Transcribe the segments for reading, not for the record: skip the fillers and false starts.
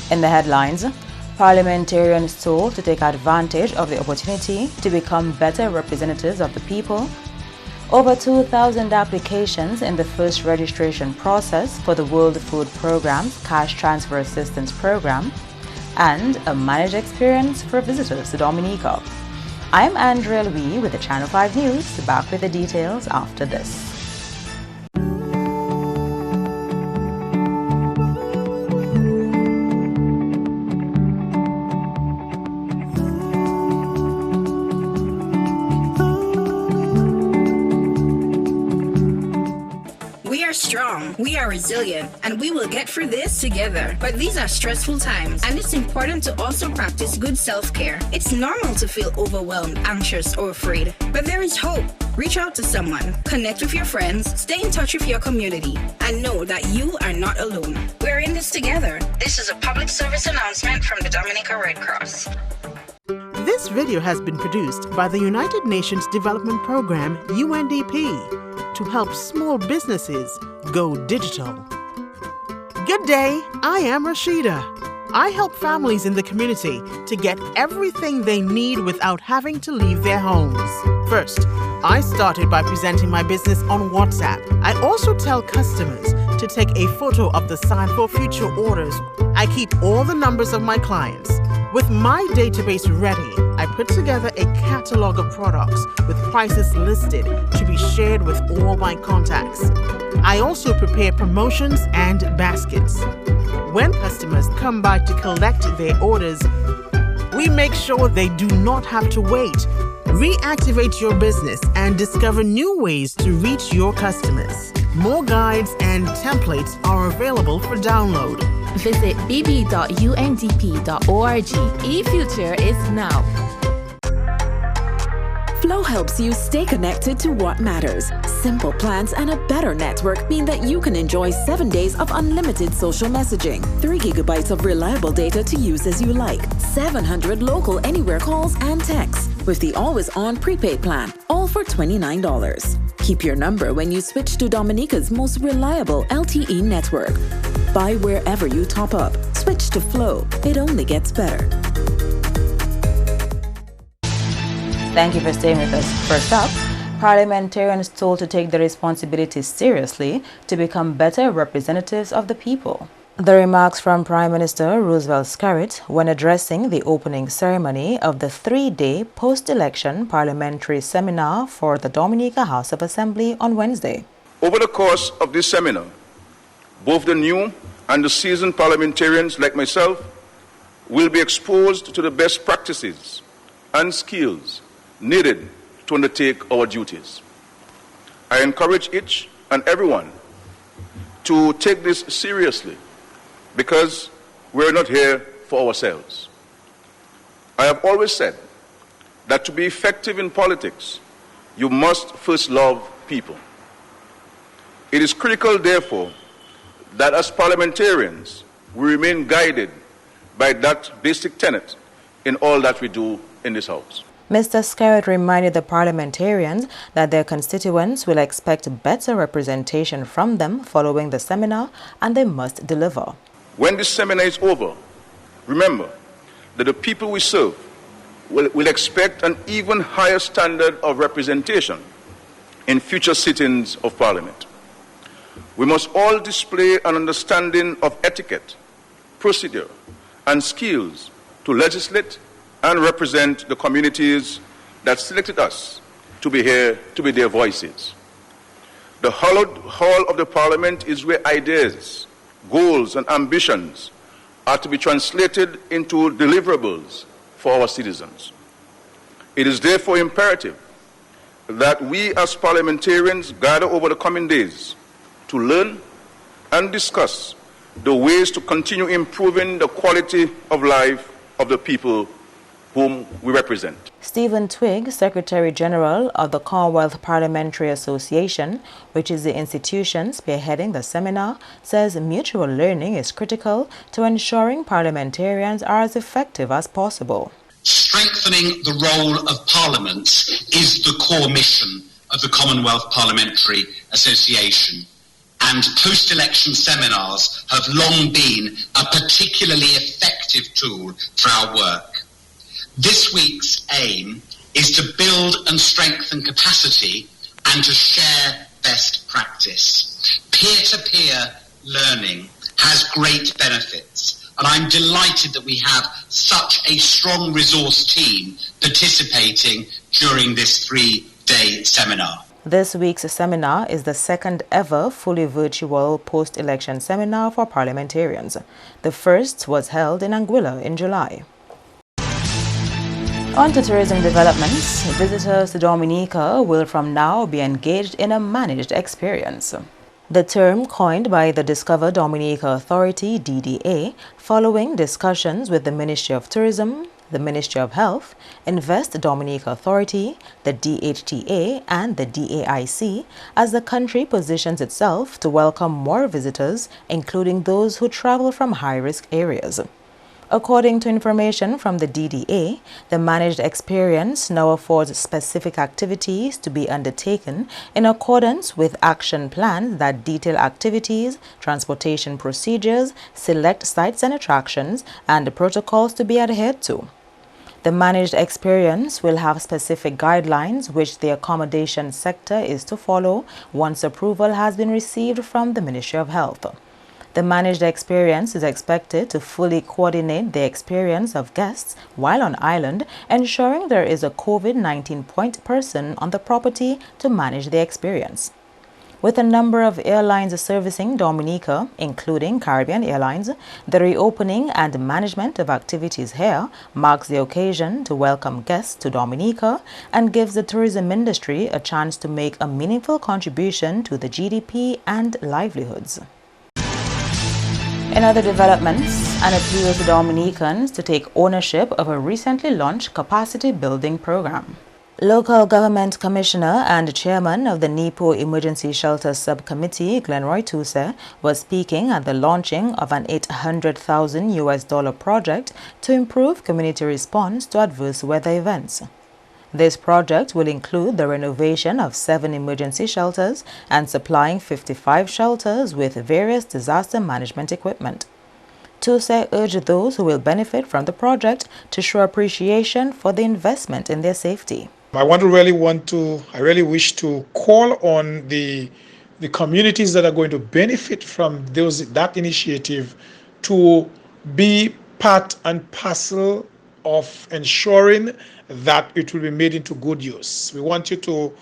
In the headlines, parliamentarians told to take advantage of the opportunity to become better representatives of the people. Over 2,000 applications in the first registration process for the World Food Programme's Cash Transfer Assistance Program, and a managed experience for visitors to Dominica. I'm Andrea Louis with the Channel 5 News, back with the details after this. We are strong, we are resilient, and we will get through this together. But these are stressful times, and it's important to also practice good self-care. It's normal to feel overwhelmed, anxious, or afraid, but there is hope. Reach out to someone, connect with your friends, stay in touch with your community, and know that you are not alone. We're in this together. This is a public service announcement from the Dominica Red Cross. This video has been produced by the United Nations Development Program, UNDP, to help small businesses go digital. Good day, I am Rashida. I help families in the community to get everything they need without having to leave their homes. First, I started by presenting my business on WhatsApp. I also tell customers to take a photo of the sign for future orders. I keep all the numbers of my clients. With my database ready, I put together a catalog of products with prices listed to be shared with all my contacts. I also prepare promotions and baskets. When customers come by to collect their orders, we make sure they do not have to wait. Reactivate your business and discover new ways to reach your customers. More guides and templates are available for download. Visit bb.undp.org. E-Future is now. Flow helps you stay connected to what matters. Simple plans and a better network mean that you can enjoy 7 days of unlimited social messaging, 3 gigabytes of reliable data to use as you like, 700 local anywhere calls and texts with the always-on prepaid plan, all for $29. Keep your number when you switch to Dominica's most reliable LTE network. Buy wherever you top up. Switch to Flow. It only gets better. Thank you for staying with us. First up, parliamentarians told to take their responsibilities seriously to become better representatives of the people. The remarks from Prime Minister Roosevelt Skerrit when addressing the opening ceremony of the 3-day post-election parliamentary seminar for the Dominica House of Assembly on Wednesday. Over the course of this seminar, both the new and the seasoned parliamentarians like myself will be exposed to the best practices and skills needed to undertake our duties. I encourage each and everyone to take this seriously because we're not here for ourselves. I have always said that to be effective in politics, you must first love people. It is critical, therefore, that as parliamentarians, we remain guided by that basic tenet in all that we do in this House. Mr. Skerrit reminded the parliamentarians that their constituents will expect better representation from them following the seminar, and they must deliver. When this seminar is over, remember that the people we serve will expect an even higher standard of representation in future sittings of Parliament. We must all display an understanding of etiquette, procedure, and skills to legislate and represent the communities that selected us to be here, to be their voices. The hallowed hall of the Parliament is where ideas, goals, and ambitions are to be translated into deliverables for our citizens. It is therefore imperative that we as parliamentarians gather over the coming days to learn and discuss the ways to continue improving the quality of life of the people whom we represent. Stephen Twigg, Secretary General of the Commonwealth Parliamentary Association, which is the institution spearheading the seminar, says mutual learning is critical to ensuring parliamentarians are as effective as possible. Strengthening the role of Parliament is the core mission of the Commonwealth Parliamentary Association, and post-election seminars have long been a particularly effective tool for our work. This week's aim is to build and strengthen capacity and to share best practice. Peer-to-peer learning has great benefits, and I'm delighted that we have such a strong resource team participating during this 3-day seminar. This week's seminar is the second ever fully virtual post-election seminar for parliamentarians. The first was held in Anguilla in July. On to tourism developments. Visitors to Dominica will from now be engaged in a managed experience. The term coined by the Discover Dominica Authority (DDA) following discussions with the Ministry of Tourism, the Ministry of Health, Invest Dominica Authority, the DHTA, and the DAIC, as the country positions itself to welcome more visitors, including those who travel from high-risk areas. According to information from the DDA, the managed experience now affords specific activities to be undertaken in accordance with action plans that detail activities, transportation procedures, select sites and attractions, and the protocols to be adhered to. The managed experience will have specific guidelines which the accommodation sector is to follow once approval has been received from the Ministry of Health. The managed experience is expected to fully coordinate the experience of guests while on island, ensuring there is a COVID-19 point person on the property to manage the experience. With a number of airlines servicing Dominica, including Caribbean Airlines, the reopening and management of activities here marks the occasion to welcome guests to Dominica and gives the tourism industry a chance to make a meaningful contribution to the GDP and livelihoods. In other developments, an appeal to Dominicans to take ownership of a recently launched capacity building program. Local Government Commissioner and Chairman of the NEPO Emergency Shelter Subcommittee, Glenroy Tuse, was speaking at the launching of an $800,000 project to improve community response to adverse weather events. This project will include the renovation of 7 emergency shelters and supplying 55 shelters with various disaster management equipment. Tuse urged those who will benefit from the project to show appreciation for the investment in their safety. I really wish to call on the communities that are going to benefit from that initiative to be part and parcel of ensuring that it will be made into good use. We want you to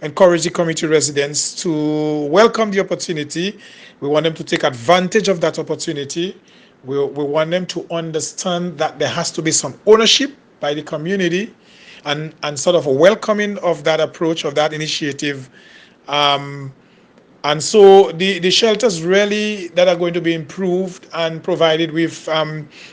encourage the community residents to welcome the opportunity. We want them to take advantage of that opportunity. We want them to understand that there has to be some ownership by the community and sort of a welcoming of that approach, of that initiative. And so the shelters really that are going to be improved and provided with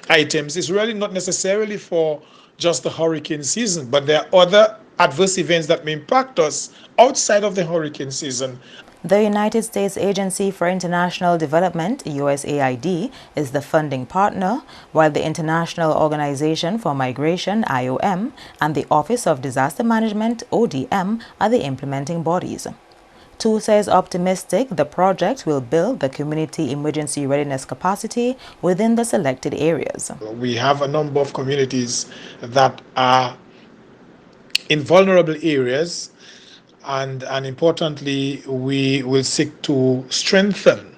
items is really not necessarily for just the hurricane season, but there are other adverse events that may impact us outside of the hurricane season. The United States Agency for International Development, USAID, is the funding partner, while the International Organization for Migration, IOM, and the Office of Disaster Management, ODM, are the implementing bodies. Tuse is optimistic the project will build the community emergency readiness capacity within the selected areas. We have a number of communities that are in vulnerable areas, and importantly, we will seek to strengthen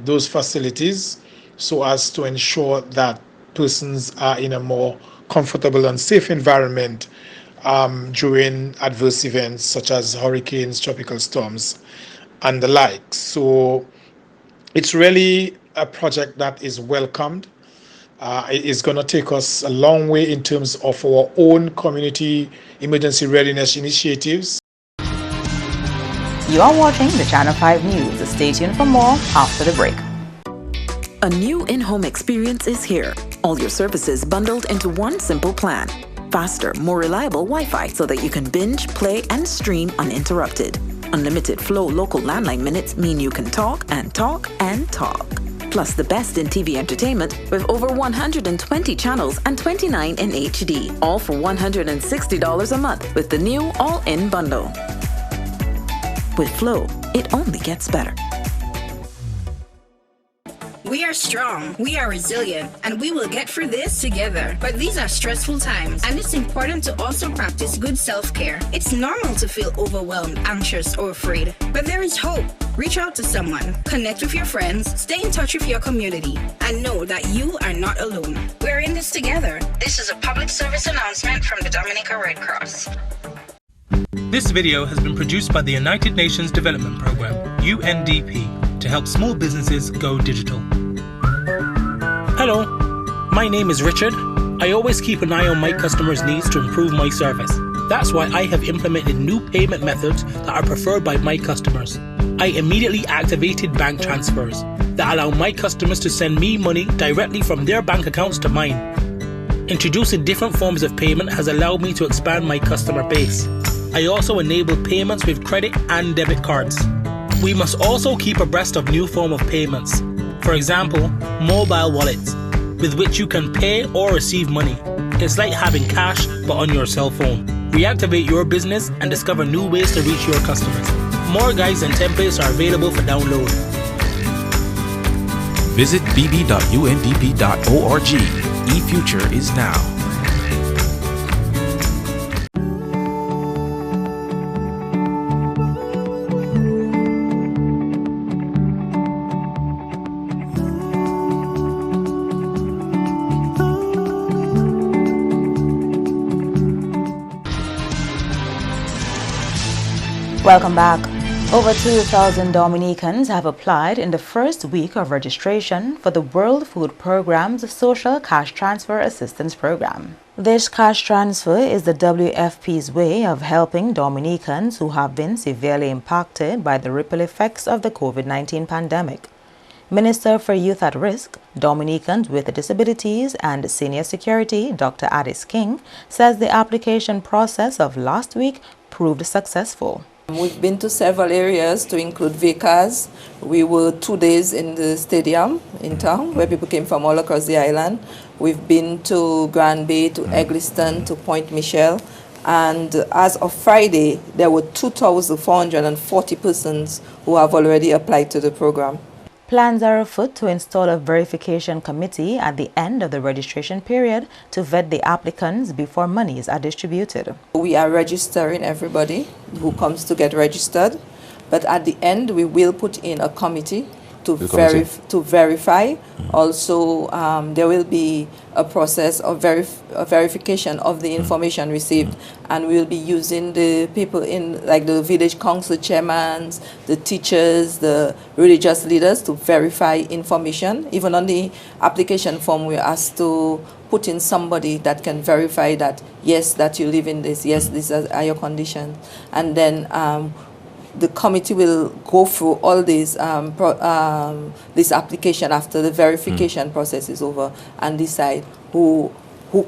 those facilities so as to ensure that persons are in a more comfortable and safe environment during adverse events such as hurricanes, tropical storms, and the like. So it's really a project that is welcomed. It is going to take us a long way in terms of our own community emergency readiness initiatives. You are watching the Channel 5 News. Stay tuned for more after the break. A new in-home experience is here. All your services bundled into one simple plan. Faster, more reliable Wi-Fi so that you can binge, play, and stream uninterrupted. Unlimited Flow local landline minutes mean you can talk and talk and talk. Plus the best in TV entertainment with over 120 channels and 29 in HD, all for $160 a month with the new all-in bundle. With Flow, it only gets better. We are strong, we are resilient, and we will get through this together. But these are stressful times, and it's important to also practice good self-care. It's normal to feel overwhelmed, anxious, or afraid. But there is hope. Reach out to someone, connect with your friends, stay in touch with your community, and know that you are not alone. We're in this together. This is a public service announcement from the Dominica Red Cross. This video has been produced by the United Nations Development Programme, UNDP, to help small businesses go digital. Hello, my name is Richard. I always keep an eye on my customers' needs to improve my service. That's why I have implemented new payment methods that are preferred by my customers. I immediately activated bank transfers that allow my customers to send me money directly from their bank accounts to mine. Introducing different forms of payment has allowed me to expand my customer base. I also enable payments with credit and debit cards. We must also keep abreast of new form of payments. For example, mobile wallets, with which you can pay or receive money. It's like having cash but on your cell phone. Reactivate your business and discover new ways to reach your customers. More guides and templates are available for download. Visit bb.undp.org. eFuture is now. Welcome back. Over 2,000 Dominicans have applied in the first week of registration for the World Food Programme's Social Cash Transfer Assistance Program. This cash transfer is the WFP's way of helping Dominicans who have been severely impacted by the ripple effects of the COVID-19 pandemic. Minister for Youth at Risk, Dominicans with Disabilities and Senior Security, Dr. Addis King, says the application process of last week proved successful. We've been to several areas to include Vickers. We were 2 days in the stadium in town where people came from all across the island. We've been to Grand Bay, to Eggleston, to Point Michel. And as of Friday, there were 2,440 persons who have already applied to the program. Plans are afoot to install a verification committee at the end of the registration period to vet the applicants before monies are distributed. We are registering everybody who comes to get registered, but at the end we will put in a committee to verify. Also, there will be a process of verification of the information received, and we will be using the people in, like the village council chairmen, the teachers, the religious leaders to verify information. Even on the application form, we're asked to put in somebody that can verify that, yes, that you live in this, yes, these are your conditions. And then the committee will go through all this application after the verification process is over and decide who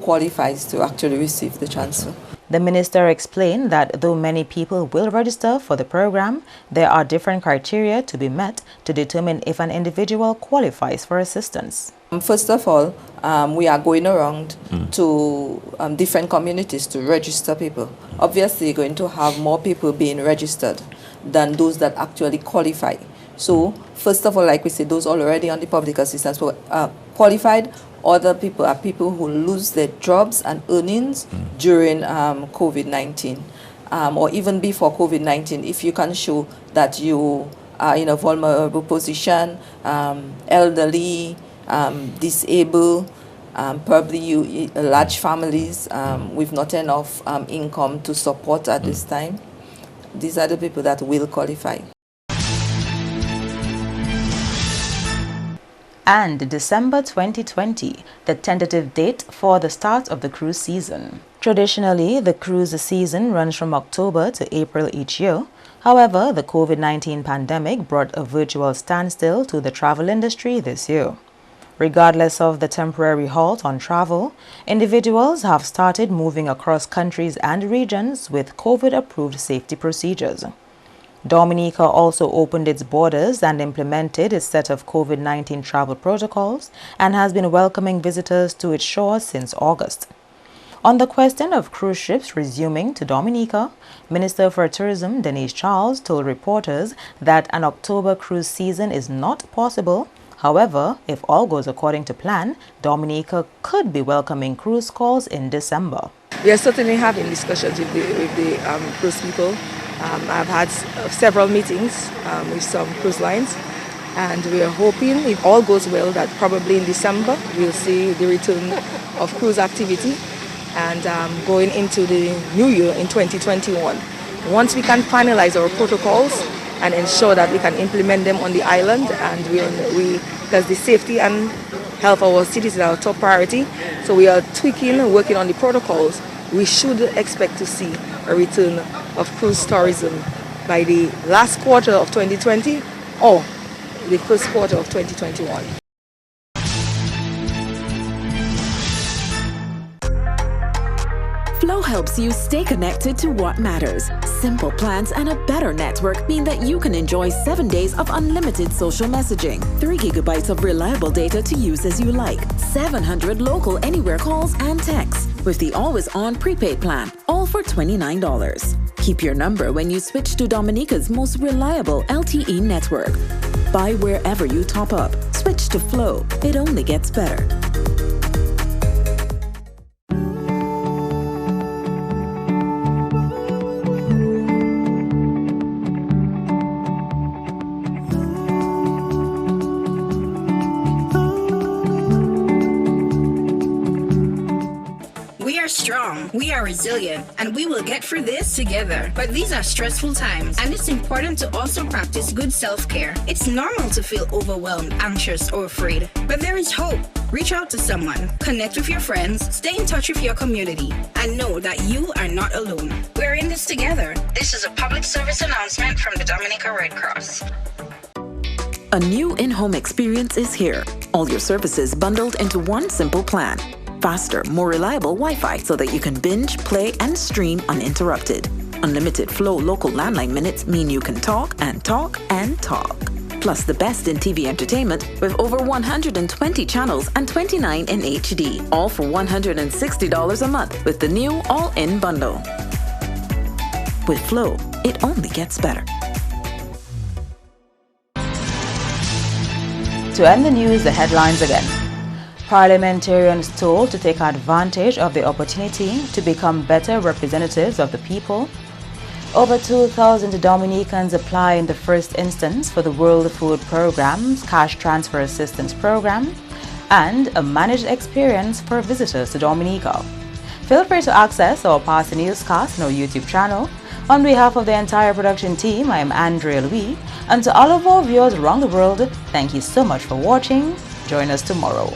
qualifies to actually receive the transfer. The minister explained that though many people will register for the program, there are different criteria to be met to determine if an individual qualifies for assistance. First of all, we are going around to different communities to register people. Obviously, you're going to have more people being registered than those that actually qualify. So, first of all, like we said, those already on the public assistance qualified. Other people are people who lose their jobs and earnings during COVID-19 or even before COVID-19. If you can show that you are in a vulnerable position, elderly, disabled, probably you large families with not enough income to support at this time. These are the people that will qualify. And December 2020, the tentative date for the start of the cruise season. Traditionally, the cruise season runs from October to April each year. However, the COVID-19 pandemic brought a virtual standstill to the travel industry this year. Regardless of the temporary halt on travel, individuals have started moving across countries and regions with COVID-approved safety procedures. Dominica also opened its borders and implemented its set of COVID-19 travel protocols and has been welcoming visitors to its shores since August. On the question of cruise ships resuming to Dominica, Minister for Tourism Denise Charles told reporters that an October cruise season is not possible However, if all goes according to plan, Dominica could be welcoming cruise calls in December. We are certainly having discussions with the cruise people. I've had several meetings with some cruise lines, and we are hoping, if all goes well, that probably in December we'll see the return of cruise activity and going into the new year in 2021. Once we can finalize our protocols and ensure that we can implement them on the island, and because the safety and health of our citizens are our top priority, so we are tweaking and working on the protocols. We should expect to see a return of cruise tourism by the last quarter of 2020 or the first quarter of 2021. Flow helps you stay connected to what matters. Simple plans and a better network mean that you can enjoy 7 days of unlimited social messaging, 3 gigabytes of reliable data to use as you like, 700 local anywhere calls and texts with the always-on prepaid plan, all for $29. Keep your number when you switch to Dominica's most reliable LTE network. Buy wherever you top up. Switch to Flow. It only gets better. We are strong, we are resilient, and we will get through this together. But these are stressful times, and it's important to also practice good self-care. It's normal to feel overwhelmed, anxious, or afraid, but there is hope. Reach out to someone, connect with your friends, stay in touch with your community, and know that you are not alone. We're in this together. This is a public service announcement from the Dominica Red Cross. A new in-home experience is here. All your services bundled into one simple plan. Faster, more reliable Wi-Fi so that you can binge, play, and stream uninterrupted. Unlimited Flow local landline minutes mean you can talk and talk and talk. Plus the best in TV entertainment with over 120 channels and 29 in HD, all for $160 a month with the new all-in bundle. With Flow, it only gets better. To end the news, the headlines again. Parliamentarians told to take advantage of the opportunity to become better representatives of the people. Over 2,000 Dominicans apply in the first instance for the World Food Programme's Cash Transfer Assistance Program, and a managed experience for visitors to Dominica. Feel free to access our past newscasts on our YouTube channel. On behalf of the entire production team, I am Andrea Louis, and to all of our viewers around the world, thank you so much for watching. Join us tomorrow.